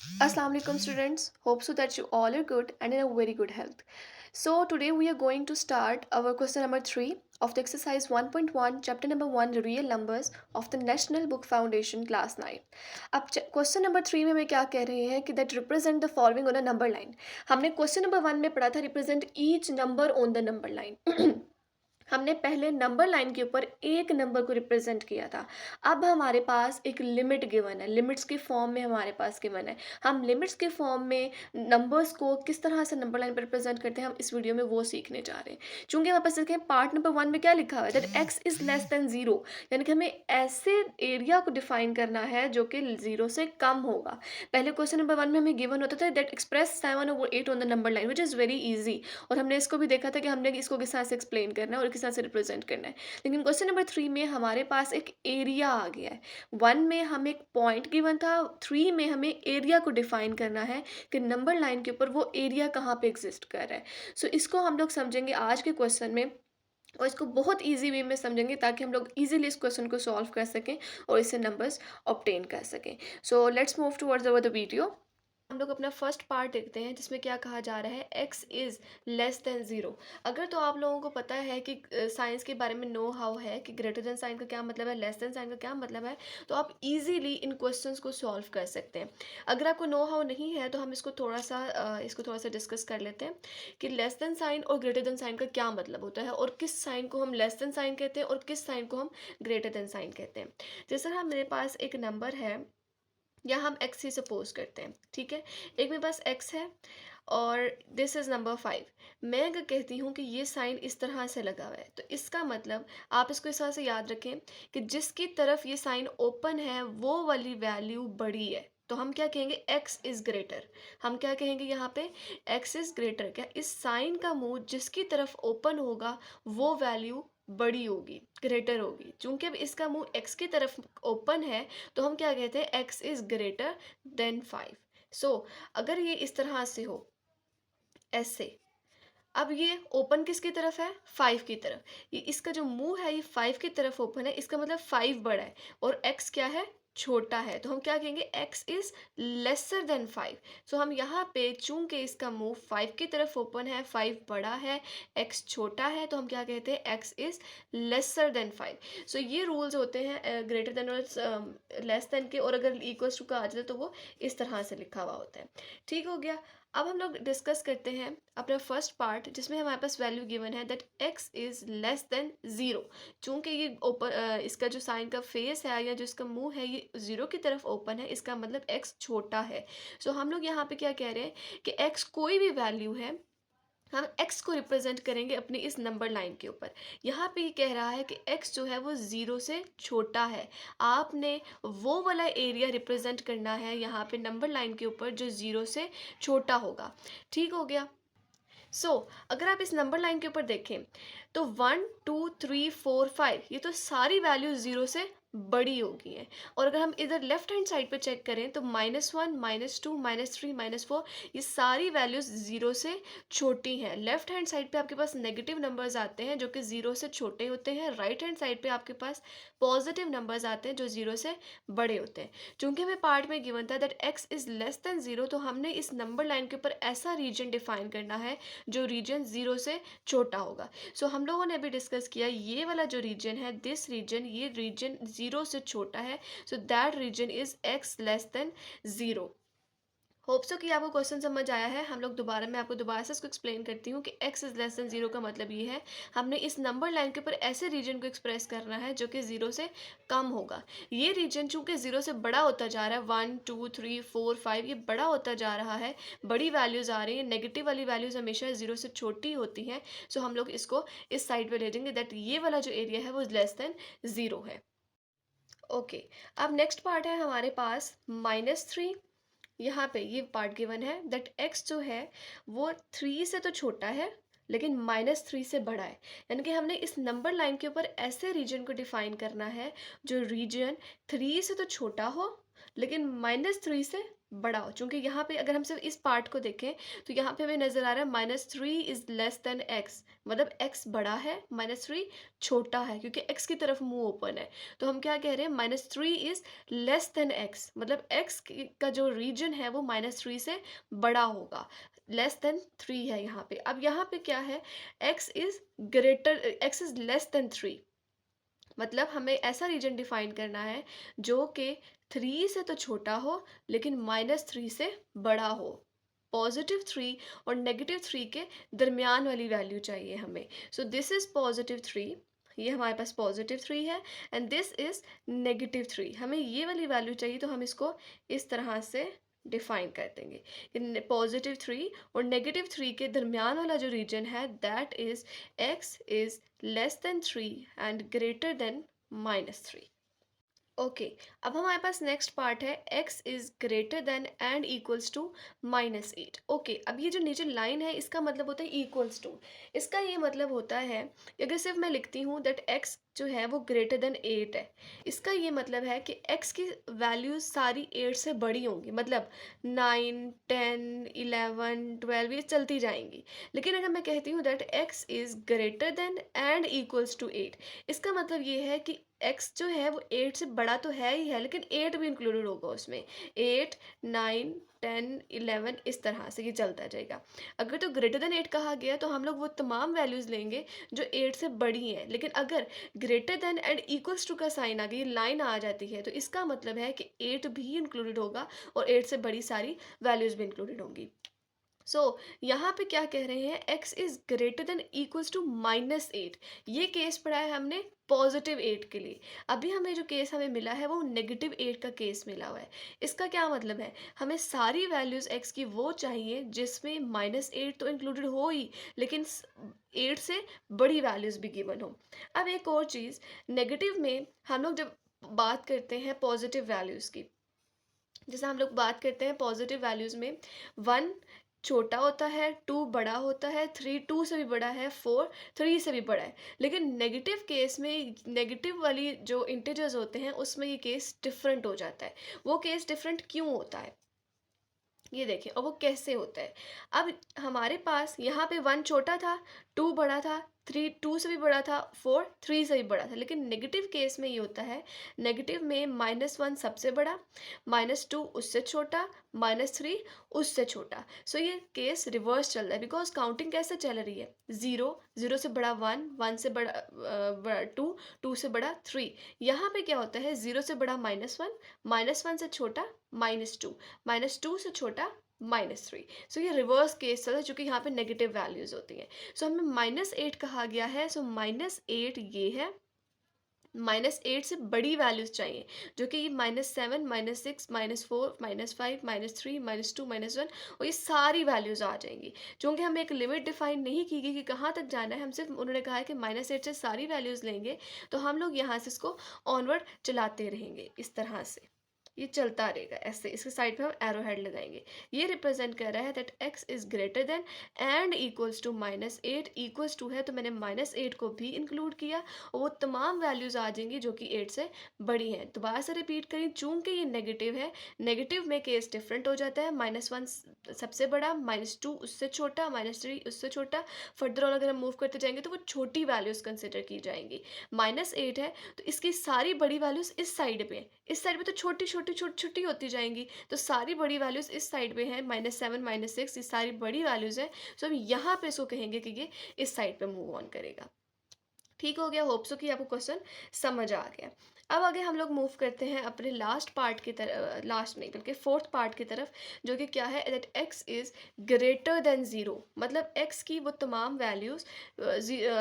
Assalamu alaikum students. Hope so that you all are good and in a very good health. So today we are going to start our question number 3 of the exercise 1.1 chapter number 1 real numbers of the National Book Foundation class 9. अब question number 3 में हमें क्या कह रहे हैं कि that represent the following on a number line. हमने question number 1 में पढ़ा था represent each number on the number line. हमने पहले नंबर लाइन के ऊपर एक नंबर को रिप्रेजेंट किया था. अब हमारे पास एक लिमिट गिवन है, लिमिट्स के फॉर्म में हमारे पास गिवन है. हम लिमिट्स के फॉर्म में नंबर्स को किस तरह से नंबर लाइन पर रिप्रेजेंट करते हैं हम इस वीडियो में वो सीखने जा रहे हैं. चूंकि हमारे पास देखें पार्ट नंबर 1 में क्या लिखा हुआ है that x is less than 0, यानी कि हमें ऐसे एरिया को डिफाइन करना है जो कि 0 से कम होगा. पहले क्वेश्चन नंबर 1 में हमें गिवन होता था that express 7 over 8 on the number line which is very easy. और हमने इसको भी देखा था कि हमने इसको किस तरह से एक्सप्लेन करना है और किस तरह से रिप्रेजेंट करना है. लेकिन क्वेश्चन नंबर 3 में हमारे पास एक एरिया आ गया है. 1 में हमें एक पॉइंट गिवन था, 3 में हमें एरिया को डिफाइन करना है कि नंबर लाइन के ऊपर वो एरिया कहाँ पे एग्जिस्ट कर रहा है. सो इसको हम लोग समझेंगे आज के क्वेश्चन में और इसको बहुत ईजी वे में समझेंगे ताकि हम लोग ईजिली इस क्वेश्चन को सॉल्व कर सकें और इससे नंबर्स ऑब्टेन कर सकें. So let's move towards our the video. हम लोग अपना फर्स्ट पार्ट देखते हैं जिसमें क्या कहा जा रहा है x is less than zero. अगर तो आप लोगों को पता है कि साइंस के बारे में नो हाउ है कि ग्रेटर देन साइन का क्या मतलब है, लेस देन साइन का क्या मतलब है, तो आप इजीली इन क्वेश्चंस को सॉल्व कर सकते हैं. अगर आपको नो हाउ नहीं है तो हम इसको थोड़ा सा डिस्कस कर लेते हैं कि लेस देन साइन और ग्रेटर देन साइन का क्या मतलब होता है और किस साइन को हम लेस देन साइन कहते हैं और किस साइन को हम ग्रेटर देन साइन कहते हैं. जैसे मेरे पास एक नंबर है या हम एक्स ही सपोज करते हैं, ठीक है. एक मेरे पास एक्स है और दिस इज़ नंबर 5. मैं अगर कहती हूँ कि ये साइन इस तरह से लगा हुआ है तो इसका मतलब आप इसको इस तरह से याद रखें कि जिसकी तरफ ये साइन ओपन है वो वाली वैल्यू बड़ी है. तो हम क्या कहेंगे, एक्स इज़ ग्रेटर. हम क्या कहेंगे यहाँ पे, एक्स इज़ ग्रेटर. क्या इस साइन का मुंह जिसकी तरफ ओपन होगा वो वैल्यू बड़ी होगी, ग्रेटर होगी. चूंकि अब इसका मुंह एक्स की तरफ ओपन है तो हम क्या कहते हैं, एक्स इज ग्रेटर देन 5. सो अगर ये इस तरह से हो, ऐसे, अब ये ओपन किसकी तरफ है, 5 की तरफ. ये इसका जो मुंह है ये 5 की तरफ ओपन है, इसका मतलब 5 बड़ा है और x क्या है, छोटा है. तो हम क्या कहेंगे, x इज लेसर देन 5. सो हम यहाँ पे चूंकि इसका मुंह 5 की तरफ ओपन है, 5 बड़ा है, x छोटा है, तो हम क्या कहते हैं, x इज लेसर देन 5. सो ये रूल्स होते हैं ग्रेटर देन और लेस देन के. और अगर इक्वल्स टू का आ जाए तो वो इस तरह से लिखा हुआ होता है. ठीक हो गया. अब हम लोग डिस्कस करते हैं अपना फर्स्ट पार्ट जिसमें हमारे पास वैल्यू गिवन है that x is less than 0. चूंकि ये ओपन इसका जो साइन का फेस है या जो इसका मुंह है ये 0 की तरफ ओपन है, इसका मतलब x छोटा है. सो हम लोग यहाँ पे क्या कह रहे हैं कि x कोई भी वैल्यू है, हम x को रिप्रेजेंट करेंगे अपनी इस नंबर लाइन के ऊपर. यहाँ पे ये कह रहा है कि x जो है वो 0 से छोटा है. आपने वो वाला एरिया रिप्रेजेंट करना है यहाँ पे नंबर लाइन के ऊपर जो 0 से छोटा होगा. ठीक हो गया. अगर आप इस नंबर लाइन के ऊपर देखें तो 1 2 3 4 5 ये तो सारी वैल्यू 0 से बड़ी होगी हैं. और अगर हम इधर लेफ्ट हैंड साइड पे चेक करें तो -1 -2 -3 -4 ये सारी वैल्यूज 0 से छोटी हैं. लेफ्ट हैंड साइड पे आपके पास नेगेटिव नंबर्स आते हैं जो कि 0 से छोटे होते हैं. राइट हैंड साइड पे आपके पास पॉजिटिव नंबर्स आते हैं जो 0 से बड़े होते हैं. चूंकि हमें पार्ट में गिवन था that x is less than 0, तो हमने इस नंबर लाइन के ऊपर ऐसा रीजन डिफाइन करना है जो रीजन 0 से छोटा होगा. हम लोगों ने अभी डिस्कस किया ये वाला जो रीजन है, दिस रीजन, ये रीजन 0 से छोटा है. That region is x less than 0. Hope so कि आपको क्वेश्चन समझ आया है. मैं आपको दोबारा से इसको एक्सप्लेन करती हूँ कि x इज लेस देन 0 का मतलब ये है हमने इस नंबर लाइन के ऊपर ऐसे रीजन को एक्सप्रेस करना है जो कि 0 से कम होगा. ये रीजन चूंकि 0 से बड़ा होता जा रहा है, 1 2 3 4 5 ये बड़ा होता जा रहा है, बड़ी वैल्यूज आ रही हैं. नेगेटिव वाली वैल्यूज हमेशा 0 से छोटी होती हैं. हम लोग इसको इस साइड पे ले जाएंगे दैट ये वाला जो एरिया है वो लेस देन 0 है. ओके. अब नेक्स्ट पार्ट है हमारे पास -3. यहाँ पे ये पार्ट गिवन है दैट x जो है वो 3 से तो छोटा है लेकिन -3 से बड़ा है. यानी कि हमने इस नंबर लाइन के ऊपर ऐसे रीजन को डिफाइन करना है जो रीजन 3 से तो छोटा हो लेकिन -3 से बड़ा हो। चूँकि यहाँ पे अगर हम सिर्फ इस पार्ट को देखें तो यहाँ पे हमें नज़र आ रहा है -3 इज़ लेस देन x, मतलब x बड़ा है, -3 छोटा है, क्योंकि x की तरफ मुँह ओपन है। तो हम क्या कह रहे हैं, -3 इज़ लेस देन x, मतलब x का जो रीजन है वो -3 से बड़ा होगा। लेस देन 3 है यहाँ पे। अब यहाँ पे क्या है, x इज़ लेस देन 3, मतलब हमें ऐसा रीजन डिफाइन करना है जो कि 3 से तो छोटा हो लेकिन -3 से बड़ा हो। +3 और -3 के दरमियान वाली वैल्यू चाहिए हमें। सो दिस इज +3, ये हमारे पास +3 है, एंड दिस इज -3। हमें ये वाली वैल्यू चाहिए, तो हम इसको इस तरह से डिफाइन कर देंगे कि +3 और -3 के दरमियान वाला जो रीजन है, that is x is less than 3 and greater than -3। Okay, अब हमारे पास नेक्स्ट पार्ट है, x is greater than and equals to -8। Okay, अब ये जो नीचे लाइन है इसका मतलब होता है इक्वल्स टू। इसका ये मतलब होता है कि अगर सिर्फ मैं लिखती हूँ दैट x जो है वो ग्रेटर देन 8 है, इसका ये मतलब है कि x की वैल्यूज सारी 8 से बड़ी होंगी, मतलब 9, 10, 11, 12 ये चलती जाएंगी। लेकिन अगर मैं कहती हूँ that x is greater than and equals to 8, इसका मतलब ये है कि x जो है वो 8 से बड़ा तो है ही है, लेकिन 8 भी इंक्लूडेड होगा उसमें। 8, 9, 10, 11 इस तरह से ये चलता जाएगा। अगर तो ग्रेटर देन 8 कहा गया तो हम लोग वो तमाम वैल्यूज़ लेंगे जो 8 से बड़ी हैं, लेकिन अगर greater than and equals to का साइन आ गया, लाइन आ जाती है, तो इसका मतलब है कि 8 भी इंक्लूडेड होगा और 8 से बड़ी सारी वैल्यूज़ भी इंक्लूडेड होंगी। यहाँ पे क्या कह रहे हैं, x is greater than equals to -8। ये केस पढ़ा है हमने +8 के लिए। अभी हमें जो केस हमें मिला है वो -8 का केस मिला हुआ है। इसका क्या मतलब है, हमें सारी वैल्यूज x की वो चाहिए जिसमें -8 तो इंक्लूडेड हो ही, लेकिन 8 से बड़ी वैल्यूज भी गिवन हो। अब एक और चीज़, नेगेटिव में हम लोग जब बात करते हैं पॉजिटिव वैल्यूज़ की, जैसे हम लोग बात करते हैं पॉजिटिव वैल्यूज़ में, 1 छोटा होता है, 2 बड़ा होता है, 3 2 से भी बड़ा है, 4 3 से भी बड़ा है। लेकिन नेगेटिव केस में, नेगेटिव वाली जो इंटीजर्स होते हैं उसमें ये केस डिफरेंट हो जाता है। वो केस डिफरेंट क्यों होता है, ये देखें, और वो कैसे होता है। अब हमारे पास यहाँ पे 1 छोटा था, 2 बड़ा था, 3 2 से भी बड़ा था, 4 3 से भी बड़ा था। लेकिन नेगेटिव केस में ये होता है, नेगेटिव में -1 सबसे बड़ा, -2 उससे छोटा, -3 उससे छोटा। सो ये केस रिवर्स चल रहा है, बिकॉज काउंटिंग कैसे चल रही है, 0 0 से बड़ा 1, 1 से बड़ा 2, 2 से बड़ा 3। यहाँ पे क्या होता है, 0 से बड़ा -1, -1 से छोटा -2, -2 से छोटा -3। सो ये रिवर्स केस चल रहा है, चूंकि यहाँ पे नेगेटिव वैल्यूज होती हैं। सो हमें -8 कहा गया है, सो -8 ये है, -8 से बड़ी वैल्यूज चाहिए, जो कि ये -7, -6, -4, -5, -3, -2, -1, और ये सारी वैल्यूज आ जाएंगी। चूंकि हमें एक लिमिट डिफाइन नहीं की गई कि कहाँ तक जाना है, हम सिर्फ, उन्होंने कहा है कि -8 से सारी वैल्यूज लेंगे, तो हम लोग यहाँ से इसको ऑनवर्ड चलाते रहेंगे इस तरह से, ये चलता रहेगा ऐसे। इसके साइड पे हम एरो हेड लगाएंगे। ये रिप्रेजेंट कर रहा है that x is greater than and equals to -8। Equals to है तो मैंने -8 को भी इंक्लूड किया, और वो तमाम वैल्यूज आ जाएंगी जो कि 8 से बड़ी हैं। दोबारा से रिपीट करें, चूंकि ये नेगेटिव है, नेगेटिव में केस डिफरेंट हो जाता है। -1 सबसे बड़ा, -2 उससे छोटा, -3 उससे छोटा। फर्दर ऑन अगर हम मूव करते जाएंगे तो वो छोटी वैल्यूज कंसिडर की जाएंगी। -8 है तो इसकी सारी बड़ी वैल्यूज इस साइड पे, इस साइड पे तो छोटी छोटी छोटी छोटी होती जाएंगी, तो सारी बड़ी वैल्यूज इस साइड पे हैं, -7, -6, ये सारी बड़ी वैल्यूज हैं। सो हम यहाँ पे इसको कहेंगे कि ये इस साइड पे मूव ऑन करेगा। ठीक हो गया, होप सो कि आपको क्वेश्चन समझ आ गया। अब आगे हम लोग मूव करते हैं अपने लास्ट पार्ट की तरफ, लास्ट नहीं बल्कि फोर्थ पार्ट की तरफ, जो कि क्या है, that x is greater then 0। मतलब x की वो तमाम वैल्यूज,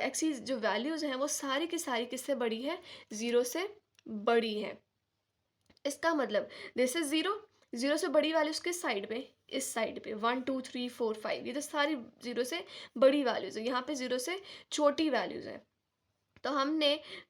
x की जो वैल्यूज हैं वो सारी की सारी किससे बड़ी है, 0 से बड़ी हैं। इसका मतलब दिस इज 0, 0 से बड़ी वैल्यूज किस साइड पे, इस साइड पे, 1 2 3 4 5, ये तो सारी 0 से बड़ी वैल्यूज है। यहाँ पे 0 से छोटी वैल्यूज है। तो हमने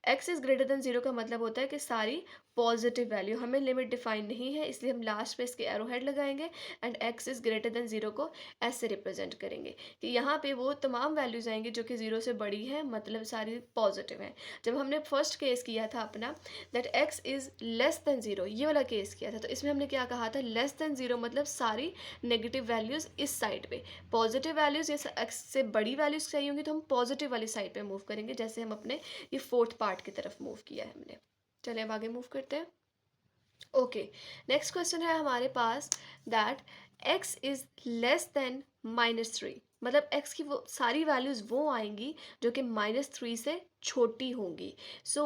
x इज ग्रेटर देन 0 का मतलब होता है कि सारी पॉजिटिव वैल्यू, हमें लिमिट डिफाइन नहीं है इसलिए हम लास्ट पे इसके एरो हेड लगाएंगे and x is greater than 0 को ऐसे रिप्रेजेंट करेंगे कि यहाँ पे वो तमाम वैल्यूज आएंगी जो कि 0 से बड़ी है, मतलब सारी पॉजिटिव हैं। जब हमने फर्स्ट केस किया था अपना that x is less than 0, ये वाला केस किया था, तो इसमें हमने क्या कहा था, लेस देन 0 मतलब सारी नेगेटिव वैल्यूज़ इस साइड पे, पॉजिटिव वैल्यूज़ ये x से बड़ी वैल्यूज़ चाहिए होंगी तो हम पॉजिटिव वाली साइड पे मूव करेंगे, जैसे हम अपने ये फोर्थ पार्ट की तरफ मूव किया है हमने। चलिए अब आगे मूव करते हैं। ओके, नेक्स्ट क्वेश्चन है हमारे पास that x is less than -3, मतलब x की वो सारी वैल्यूज वो आएंगी जो कि -3 से छोटी होंगी। सो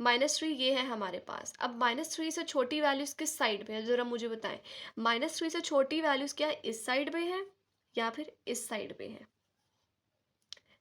-3 ये है हमारे पास। अब -3 से छोटी वैल्यूज किस साइड पे है, जरा मुझे बताएं। -3 से छोटी वैल्यूज क्या इस साइड पे है या फिर इस साइड पे है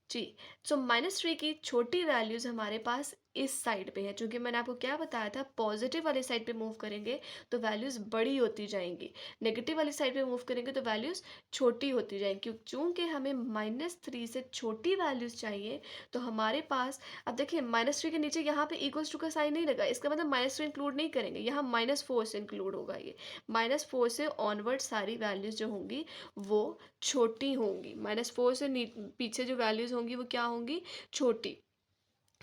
जी। सो -3 की छोटी वैल्यूज हमारे पास इस साइड पे है, क्योंकि मैंने आपको क्या बताया था, पॉजिटिव वाली साइड पे मूव करेंगे तो वैल्यूज बड़ी होती जाएंगी, नेगेटिव वाली साइड पे मूव करेंगे तो वैल्यूज छोटी होती जाएंगी। चूंकि हमें -3 से छोटी वैल्यूज चाहिए तो हमारे पास, अब देखिए -3 के नीचे यहाँ पे इक्वल्स टू का साइन नहीं लगा, इसका मतलब -3 इंक्लूड नहीं करेंगे, यहाँ -4 से इंक्लूड होगा। ये -4 से ऑनवर्ड सारी वैल्यूज जो होंगी वो छोटी होंगी, -4 से पीछे जो वैल्यूज होंगी वो क्या होंगी, छोटी।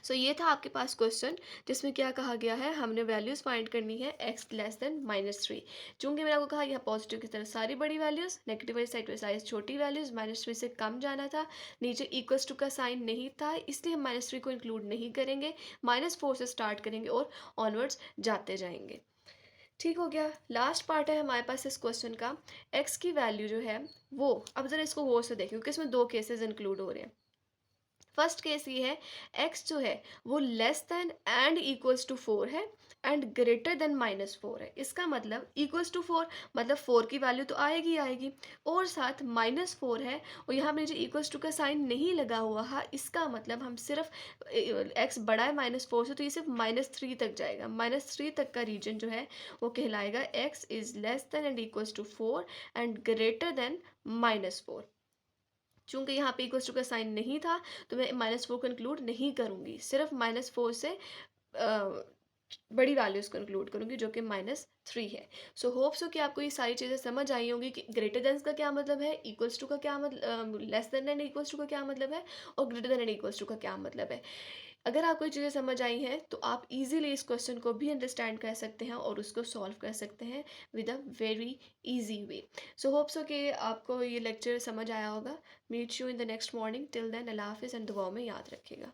सो ये था आपके पास क्वेश्चन जिसमें क्या कहा गया है, हमने वैल्यूज फाइंड करनी है x लेस देन -3। चूंकि मैंने आपको कहा यहाँ पॉजिटिव की तरफ सारी बड़ी वैल्यूज, नेगेटिव वाली साइड पे सारी छोटी वैल्यूज, -3 से कम जाना था, नीचे इक्वल्स टू का साइन नहीं था इसलिए हम -3 को इंक्लूड नहीं करेंगे, -4 से स्टार्ट करेंगे और ऑनवर्ड्स जाते जाएंगे। ठीक हो गया। लास्ट पार्ट है हमारे पास इस क्वेश्चन का, x की वैल्यू जो है वो, अब जरा इसको गौर से देखें क्योंकि इसमें दो केसेस इंक्लूड हो रहे हैं। फर्स्ट केस ये है, x जो है वो less than and equals to 4 है एंड ग्रेटर देन -4 है। इसका मतलब इक्वल्स टू 4 मतलब 4 की वैल्यू तो आएगी आएगी, और साथ -4 है और यहाँ पे जो इक्वल्स टू का साइन नहीं लगा हुआ है, इसका मतलब हम सिर्फ x बड़ा है -4 से तो ये सिर्फ -3 तक जाएगा, -3 तक का रीजन जो है वो कहलाएगा x is less than and equals to 4 and greater than -4। चूंकि यहाँ पे इक्वल्स टू का साइन नहीं था तो मैं -4 को इंक्लूड नहीं करूँगी, सिर्फ -4 से बड़ी वैल्यूज को इंक्लूड करूँगी जो कि -3 है। सो होप सो कि आपको ये सारी चीज़ें समझ आई होंगी कि ग्रेटर देन का क्या मतलब है, इक्वल्स टू का क्या मतलब, less than and equals to का क्या मतलब है, और greater than and equals to का क्या मतलब है। अगर आपको ये चीज़ें समझ आई हैं तो आप इजीली इस क्वेश्चन को भी अंडरस्टैंड कर सकते हैं और उसको सॉल्व कर सकते हैं with a very easy way. So hope so कि आपको ये लेक्चर समझ आया होगा। Meet you in the next morning, till then अल्लाह हाफिज़ एंड दुआओं में याद रखिएगा।